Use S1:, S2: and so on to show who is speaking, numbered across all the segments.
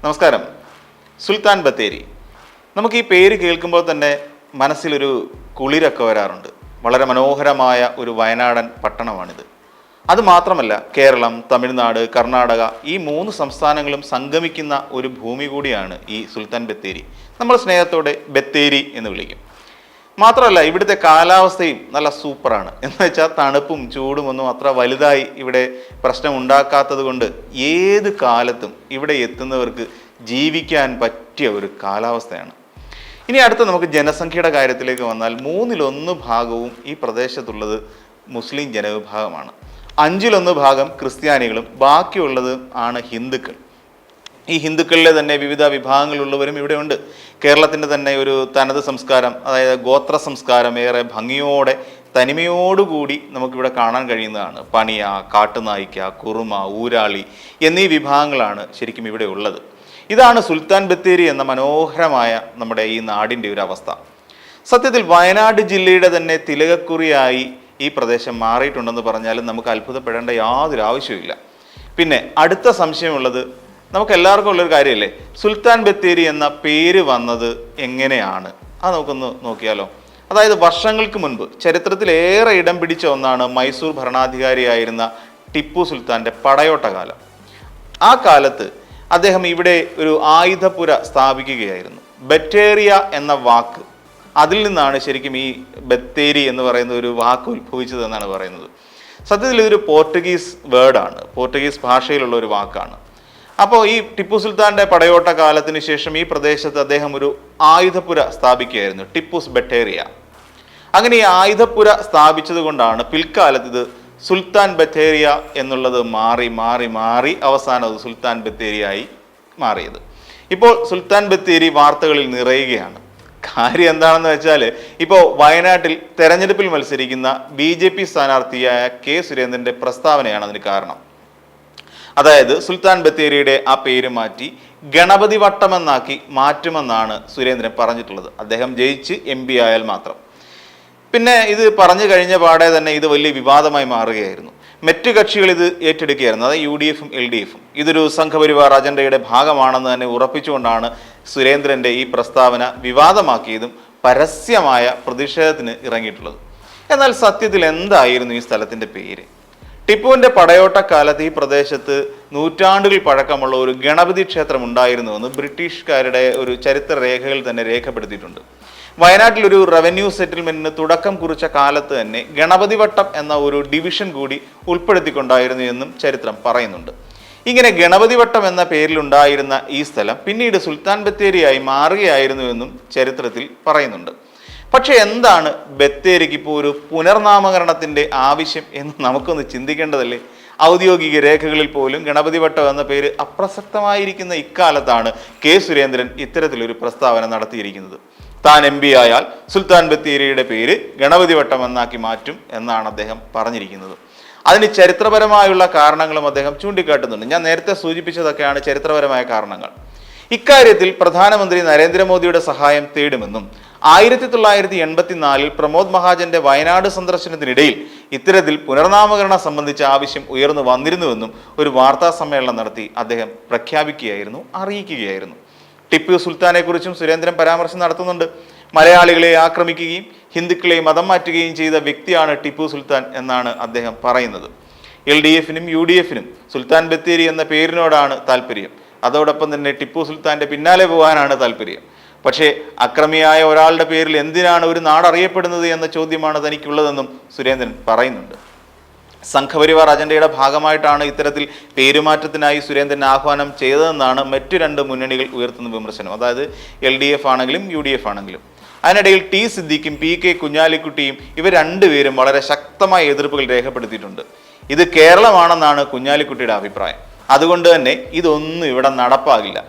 S1: നമസ്കാരം. സുൽത്താൻ ബത്തേരി, നമുക്ക് ഈ പേര് കേൾക്കുമ്പോൾ തന്നെ മനസ്സിലൊരു കുളിരൊക്കെ വരാറുണ്ട്. വളരെ മനോഹരമായ ഒരു വയനാടൻ പട്ടണമാണിത്. അതുമാത്രമല്ല, കേരളം, തമിഴ്നാട്, കർണാടക ഈ 3 സംസ്ഥാനങ്ങളും സംഗമിക്കുന്ന ഒരു ഭൂമി കൂടിയാണ് ഈ സുൽത്താൻ ബത്തേരി. നമ്മൾ സ്നേഹത്തോടെ ബത്തേരി എന്ന് വിളിക്കും. മാത്രമല്ല, ഇവിടുത്തെ കാലാവസ്ഥയും നല്ല സൂപ്പറാണ്. എന്ന് വെച്ചാൽ തണുപ്പും ചൂടും ഒന്നും അത്ര വലുതായി ഇവിടെ പ്രശ്നമുണ്ടാക്കാത്തത് കൊണ്ട് ഏത് കാലത്തും ഇവിടെ എത്തുന്നവർക്ക് ജീവിക്കാൻ പറ്റിയ ഒരു കാലാവസ്ഥയാണ്. ഇനി അടുത്ത് നമുക്ക് ജനസംഖ്യയുടെ കാര്യത്തിലേക്ക് വന്നാൽ 1/3 ഭാഗവും ഈ പ്രദേശത്തുള്ളത് മുസ്ലിം ജനവിഭാഗമാണ്. 1/5 ഭാഗം ക്രിസ്ത്യാനികളും ബാക്കിയുള്ളത് ആണ് ഹിന്ദുക്കൾ. ഈ ഹിന്ദുക്കളിലെ തന്നെ വിവിധ വിഭാഗങ്ങളുള്ളവരും ഇവിടെ ഉണ്ട്. കേരളത്തിൻ്റെ തന്നെ ഒരു തനത് സംസ്കാരം, അതായത് ഗോത്ര സംസ്കാരം ഏറെ ഭംഗിയോടെ തനിമയോടുകൂടി നമുക്കിവിടെ കാണാൻ കഴിയുന്നതാണ്. പണിയ, കാട്ടുനായിക്ക, കുറുമ, ഊരാളി എന്നീ വിഭാഗങ്ങളാണ് ശരിക്കും ഇവിടെ ഉള്ളത്. ഇതാണ് സുൽത്താൻ ബത്തേരി എന്ന മനോഹരമായ നമ്മുടെ ഈ നാടിൻ്റെ ഒരു അവസ്ഥ. സത്യത്തിൽ വയനാട് ജില്ലയുടെ തന്നെ തിലകക്കുറിയായി ഈ പ്രദേശം മാറിയിട്ടുണ്ടെന്ന് പറഞ്ഞാലും നമുക്ക് അത്ഭുതപ്പെടേണ്ട യാതൊരു ആവശ്യമില്ല. പിന്നെ അടുത്ത സംശയമുള്ളത് നമുക്ക് എല്ലാവർക്കും ഉള്ളൊരു കാര്യമല്ലേ, സുൽത്താൻ ബത്തേരി എന്ന പേര് വന്നത് എങ്ങനെയാണ്? അത് നമുക്കൊന്ന് നോക്കിയാലോ. അതായത് വർഷങ്ങൾക്ക് മുൻപ് ചരിത്രത്തിലേറെ ഇടം പിടിച്ച ഒന്നാണ് മൈസൂർ ഭരണാധികാരിയായിരുന്ന ടിപ്പു സുൽത്താൻ്റെ പടയോട്ട കാലം. ആ കാലത്ത് അദ്ദേഹം ഇവിടെ ഒരു ആയുധപുര സ്ഥാപിക്കുകയായിരുന്നു. ബറ്റേറിയ എന്ന വാക്ക്, അതിൽ നിന്നാണ് ശരിക്കും ഈ ബത്തേരി എന്ന് പറയുന്ന ഒരു വാക്ക് ഉത്ഭവിച്ചതെന്നാണ് പറയുന്നത്. സത്യത്തിൽ ഇതൊരു പോർട്ടുഗീസ് വേർഡാണ്, പോർട്ടുഗീസ് ഭാഷയിലുള്ള ഒരു വാക്കാണ്. അപ്പോൾ ഈ ടിപ്പു സുൽത്താൻ്റെ പടയോട്ട കാലത്തിന് ശേഷം ഈ പ്രദേശത്ത് അദ്ദേഹം ഒരു ആയുധപുര സ്ഥാപിക്കുകയായിരുന്നു, ടിപ്പുസ് ബറ്റേറിയ. അങ്ങനെ ഈ ആയുധപുര സ്ഥാപിച്ചത് കൊണ്ടാണ് പിൽക്കാലത്ത് ഇത് സുൽത്താൻ ബത്തേരിയ എന്നുള്ളത് മാറി മാറി മാറി അവസാനം അത് സുൽത്താൻ ബത്തേരിയായി മാറിയത്. ഇപ്പോൾ സുൽത്താൻ ബത്തേരി വാർത്തകളിൽ നിറയുകയാണ്. കാര്യം എന്താണെന്ന് വെച്ചാൽ, ഇപ്പോൾ വയനാട്ടിൽ തെരഞ്ഞെടുപ്പിൽ മത്സരിക്കുന്ന BJP സ്ഥാനാർത്ഥിയായ K. സുരേന്ദ്രൻ്റെ പ്രസ്താവനയാണ് അതിന് കാരണം. അതായത് സുൽത്താൻ ബത്തേരിയുടെ ആ പേര് മാറ്റി ഗണപതി വട്ടമെന്നാക്കി മാറ്റുമെന്നാണ് സുരേന്ദ്രൻ പറഞ്ഞിട്ടുള്ളത്. അദ്ദേഹം ജയിച്ച് MP ആയാൽ മാത്രം. പിന്നെ ഇത് പറഞ്ഞു കഴിഞ്ഞ പാടെ തന്നെ ഇത് വലിയ വിവാദമായി മാറുകയായിരുന്നു. മറ്റു കക്ഷികൾ ഇത് ഏറ്റെടുക്കുകയായിരുന്നു, അതായത് UDF-ഉം LDF-ഉം. ഇതൊരു സംഘപരിവാർ അജണ്ടയുടെ ഭാഗമാണെന്ന് തന്നെ ഉറപ്പിച്ചുകൊണ്ടാണ് സുരേന്ദ്രൻ്റെ ഈ പ്രസ്താവന വിവാദമാക്കിയതും പരസ്യമായ പ്രതിഷേധത്തിന് ഇറങ്ങിയിട്ടുള്ളത്. എന്നാൽ സത്യത്തിൽ എന്തായിരുന്നു ഈ സ്ഥലത്തിൻ്റെ പേര്? ടിപ്പുവിൻ്റെ പടയോട്ടക്കാലത്ത് ഈ പ്രദേശത്ത് നൂറ്റാണ്ടുകൾ പഴക്കമുള്ള ഒരു ഗണപതി ക്ഷേത്രം ഉണ്ടായിരുന്നുവെന്ന് ബ്രിട്ടീഷുകാരുടെ ഒരു ചരിത്ര രേഖകൾ തന്നെ രേഖപ്പെടുത്തിയിട്ടുണ്ട്. വയനാട്ടിൽ ഒരു റവന്യൂ സെറ്റിൽമെന്റിന് തുടക്കം കുറിച്ച കാലത്ത് തന്നെ ഗണപതി വട്ടം എന്ന ഒരു ഡിവിഷൻ കൂടി ഉൾപ്പെടുത്തിക്കൊണ്ടായിരുന്നു എന്നും ചരിത്രം പറയുന്നുണ്ട്. ഇങ്ങനെ ഗണപതി വട്ടം എന്ന പേരിലുണ്ടായിരുന്ന ഈ സ്ഥലം പിന്നീട് സുൽത്താൻ ബത്തേരിയായി മാറുകയായിരുന്നുവെന്നും ചരിത്രത്തിൽ പറയുന്നുണ്ട്. പക്ഷെ എന്താണ് ബത്തേരിക്ക് ഇപ്പോൾ ഒരു പുനർനാമകരണത്തിൻ്റെ ആവശ്യം എന്ന് നമുക്കൊന്ന് ചിന്തിക്കേണ്ടതല്ലേ? ഔദ്യോഗിക രേഖകളിൽ പോലും ഗണപതി വട്ടം എന്ന പേര് അപ്രസക്തമായിരിക്കുന്ന ഇക്കാലത്താണ് K. സുരേന്ദ്രൻ ഇത്തരത്തിലൊരു പ്രസ്താവന നടത്തിയിരിക്കുന്നത്. താൻ MP ആയാൽ സുൽത്താൻ ബത്തേരിയുടെ പേര് ഗണപതി വട്ടം എന്നാക്കി മാറ്റും എന്നാണ് അദ്ദേഹം പറഞ്ഞിരിക്കുന്നത്. അതിന് ചരിത്രപരമായുള്ള കാരണങ്ങളും അദ്ദേഹം ചൂണ്ടിക്കാട്ടുന്നുണ്ട്. ഞാൻ നേരത്തെ സൂചിപ്പിച്ചതൊക്കെയാണ് ചരിത്രപരമായ കാരണങ്ങൾ. ഇക്കാര്യത്തിൽ പ്രധാനമന്ത്രി നരേന്ദ്രമോദിയുടെ സഹായം തേടുമെന്നും 1984 പ്രമോദ് മഹാജന്റെ വയനാട് സന്ദർശനത്തിനിടയിൽ ഇത്തരത്തിൽ പുനർനാമകരണം സംബന്ധിച്ച ആവശ്യം ഉയർന്നു വന്നിരുന്നുവെന്നും ഒരു വാർത്താ സമ്മേളനം നടത്തി അദ്ദേഹം പ്രഖ്യാപിക്കുകയായിരുന്നു, അറിയിക്കുകയായിരുന്നു. ടിപ്പു സുൽത്താനെ കുറിച്ചും സുരേന്ദ്രൻ പരാമർശം നടത്തുന്നുണ്ട്. മലയാളികളെ ആക്രമിക്കുകയും ഹിന്ദുക്കളെ മതം മാറ്റുകയും ചെയ്ത വ്യക്തിയാണ് ടിപ്പു സുൽത്താൻ എന്നാണ് അദ്ദേഹം പറയുന്നത്. LDF-നും UDF-നും സുൽത്താൻ ബത്തേരി എന്ന പേരിനോടാണ് താല്പര്യം. അതോടൊപ്പം തന്നെ ടിപ്പു സുൽത്താൻ്റെ പിന്നാലെ പോകാനാണ് താല്പര്യം. പക്ഷേ അക്രമിയായ ഒരാളുടെ പേരിൽ എന്തിനാണ് ഒരു നാട് അറിയപ്പെടുന്നത് എന്ന ചോദ്യമാണ് തനിക്കുള്ളതെന്നും സുരേന്ദ്രൻ പറയുന്നുണ്ട്. സംഘപരിവാർ അജണ്ടയുടെ ഭാഗമായിട്ടാണ് ഇത്തരത്തിൽ പേരുമാറ്റത്തിനായി സുരേന്ദ്രൻ ആഹ്വാനം ചെയ്തതെന്നാണ് മറ്റു 2 മുന്നണികൾ ഉയർത്തുന്ന വിമർശനം. അതായത് LDF ആണെങ്കിലും UDF ആണെങ്കിലും. അതിനിടയിൽ T. സിദ്ദീഖും PK കുഞ്ഞാലിക്കുട്ടിയും ഇവർ 2 പേരും വളരെ ശക്തമായ എതിർപ്പുകൾ രേഖപ്പെടുത്തിയിട്ടുണ്ട്. ഇത് കേരളമാണെന്നാണ് കുഞ്ഞാലിക്കുട്ടിയുടെ അഭിപ്രായം. അതുകൊണ്ട് തന്നെ ഇതൊന്നും ഇവിടെ നടപ്പാകില്ല.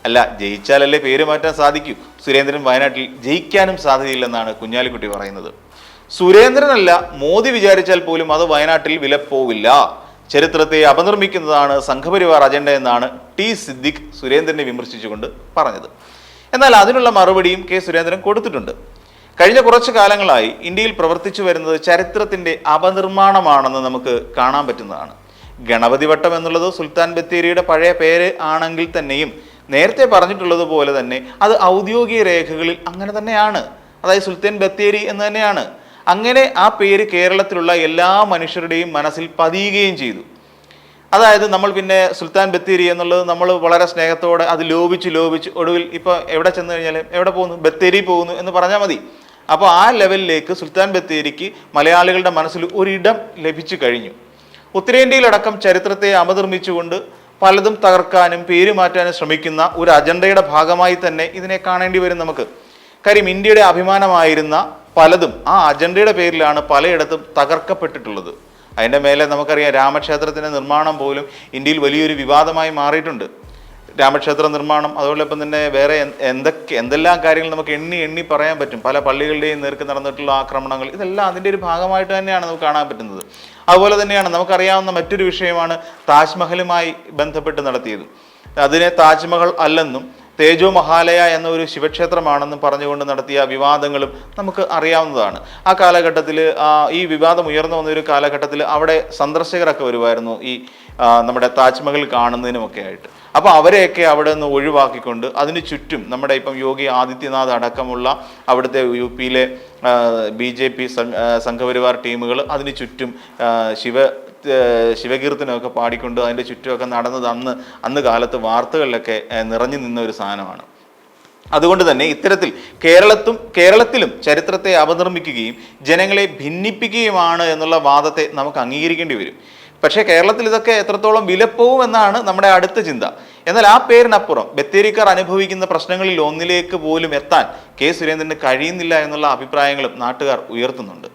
S1: അല്ല, ജയിച്ചാലല്ലേ പേര് മാറ്റാൻ സാധിക്കൂ. സുരേന്ദ്രൻ വയനാട്ടിൽ ജയിക്കാനും സാധ്യതയില്ലെന്നാണ് കുഞ്ഞാലിക്കുട്ടി പറയുന്നത്. സുരേന്ദ്രനല്ല, മോദി വിചാരിച്ചാൽ പോലും അത് വയനാട്ടിൽ വിലപ്പോവില്ല. ചരിത്രത്തെ അപനിർമ്മിക്കുന്നതാണ് സംഘപരിവാർ അജണ്ട എന്നാണ് T. സിദ്ദീഖ് സുരേന്ദ്രനെ വിമർശിച്ചുകൊണ്ട് പറഞ്ഞത്. എന്നാൽ അതിനുള്ള മറുപടിയും K. സുരേന്ദ്രൻ കൊടുത്തിട്ടുണ്ട്. കഴിഞ്ഞ കുറച്ചു കാലങ്ങളായി ഇന്ത്യയിൽ പ്രവർത്തിച്ചു വരുന്നത് ചരിത്രത്തിൻ്റെ അപനിർമ്മാണമാണെന്ന് നമുക്ക് കാണാൻ പറ്റുന്നതാണ്. ഗണപതി വട്ടം എന്നുള്ളത് സുൽത്താൻ ബത്തേരിയുടെ പഴയ പേര് ആണെങ്കിൽ തന്നെയും നേരത്തെ പറഞ്ഞിട്ടുള്ളത് പോലെ തന്നെ അത് ഔദ്യോഗിക രേഖകളിൽ അങ്ങനെ തന്നെയാണ്. അതായത് സുൽത്താൻ ബത്തേരി എന്ന് തന്നെയാണ്. അങ്ങനെ ആ പേര് കേരളത്തിലുള്ള എല്ലാ മനുഷ്യരുടെയും മനസ്സിൽ പതിയുകയും ചെയ്തു. അതായത് നമ്മൾ പിന്നെ സുൽത്താൻ ബത്തേരി എന്നുള്ളത് നമ്മൾ വളരെ സ്നേഹത്തോടെ അത് ലോപിച്ച് ഒടുവിൽ ഇപ്പോൾ എവിടെ ചെന്ന് കഴിഞ്ഞാൽ എവിടെ പോകുന്നു, ബത്തേരി പോകുന്നു എന്ന് പറഞ്ഞാൽ മതി. അപ്പോൾ ആ ലെവലിലേക്ക് സുൽത്താൻ ബത്തേരിക്ക് മലയാളികളുടെ മനസ്സിൽ ഒരിടം ലഭിച്ചു കഴിഞ്ഞു. ഉത്തരേന്ത്യയിലടക്കം ചരിത്രത്തെ അപനിർമ്മിച്ചുകൊണ്ട് പലതും തകർക്കാനും പേര് മാറ്റാനും ശ്രമിക്കുന്ന ഒരു അജണ്ടയുടെ ഭാഗമായി തന്നെ ഇതിനെ കാണേണ്ടി വരും നമുക്ക്. കാര്യം ഇന്ത്യയുടെ അഭിമാനമായിരുന്ന പലതും ആ അജണ്ടയുടെ പേരിലാണ് പലയിടത്തും തകർക്കപ്പെട്ടിട്ടുള്ളത്. അതിൻ്റെ മേലെ നമുക്കറിയാം, രാമക്ഷേത്രത്തിൻ്റെ നിർമ്മാണം പോലും ഇന്ത്യയിൽ വലിയൊരു വിവാദമായി മാറിയിട്ടുണ്ട്. രാമക്ഷേത്ര നിർമ്മാണം, അതോടൊപ്പം തന്നെ വേറെ എന്തെല്ലാം കാര്യങ്ങൾ നമുക്ക് എണ്ണി പറയാൻ പറ്റും. പല പള്ളികളുടെയും നേർക്ക് നടന്നിട്ടുള്ള ആക്രമണങ്ങൾ, ഇതെല്ലാം അതിൻ്റെ ഒരു ഭാഗമായിട്ട് തന്നെയാണ് നമുക്ക് കാണാൻ പറ്റുന്നത്. അതുപോലെ തന്നെയാണ് നമുക്കറിയാവുന്ന മറ്റൊരു വിഷയമാണ് താജ്മഹലുമായി ബന്ധപ്പെട്ട് നടത്തിയത്. അതിനെ താജ്മഹൽ അല്ലെന്നും തേജോ മഹാലയ എന്ന ഒരു ശിവക്ഷേത്രമാണെന്നും പറഞ്ഞുകൊണ്ട് നടത്തിയ വിവാദങ്ങളും നമുക്ക് അറിയാവുന്നതാണ്. ആ കാലഘട്ടത്തിൽ ഈ വിവാദം ഉയർന്നു വന്ന ഒരു കാലഘട്ടത്തിൽ അവിടെ സന്ദർശകരൊക്കെ വരുമായിരുന്നു ഈ നമ്മുടെ താജ്മഹൽ കാണുന്നതിനുമൊക്കെ ആയിട്ട്. അപ്പോൾ അവരെയൊക്കെ അവിടെ നിന്ന് ഒഴിവാക്കിക്കൊണ്ട് അതിന് ചുറ്റും നമ്മുടെ ഇപ്പം യോഗി ആദിത്യനാഥ് അടക്കമുള്ള അവിടുത്തെ UP യിലെ BJP സംഘപരിവാർ ടീമുകൾ അതിന് ചുറ്റും ശിവകീർത്തനമൊക്കെ പാടിക്കൊണ്ട് അതിൻ്റെ ചുറ്റുമൊക്കെ നടന്നത് അന്ന് കാലത്ത് വാർത്തകളിലൊക്കെ നിറഞ്ഞു നിന്ന ഒരു സാധനമാണ്. അതുകൊണ്ട് തന്നെ ഇത്തരത്തിൽ കേരളത്തിലും ചരിത്രത്തെ അപനിർമ്മിക്കുകയും ജനങ്ങളെ ഭിന്നിപ്പിക്കുകയുമാണ് എന്നുള്ള വാദത്തെ നമുക്ക് അംഗീകരിക്കേണ്ടി വരും. പക്ഷേ കേരളത്തിൽ ഇതൊക്കെ എത്രത്തോളം വിലപ്പോവും എന്നാണ് നമ്മുടെ അടുത്ത ചിന്ത. എന്നാൽ ആ പേരിനപ്പുറം ബത്തേരിക്കാർ അനുഭവിക്കുന്ന പ്രശ്നങ്ങളിൽ ഒന്നിലേക്ക് പോലും എത്താൻ കെ സുരേന്ദ്രന് കഴിയുന്നില്ല എന്നുള്ള അഭിപ്രായങ്ങളും നാട്ടുകാർ ഉയർത്തുന്നുണ്ട്.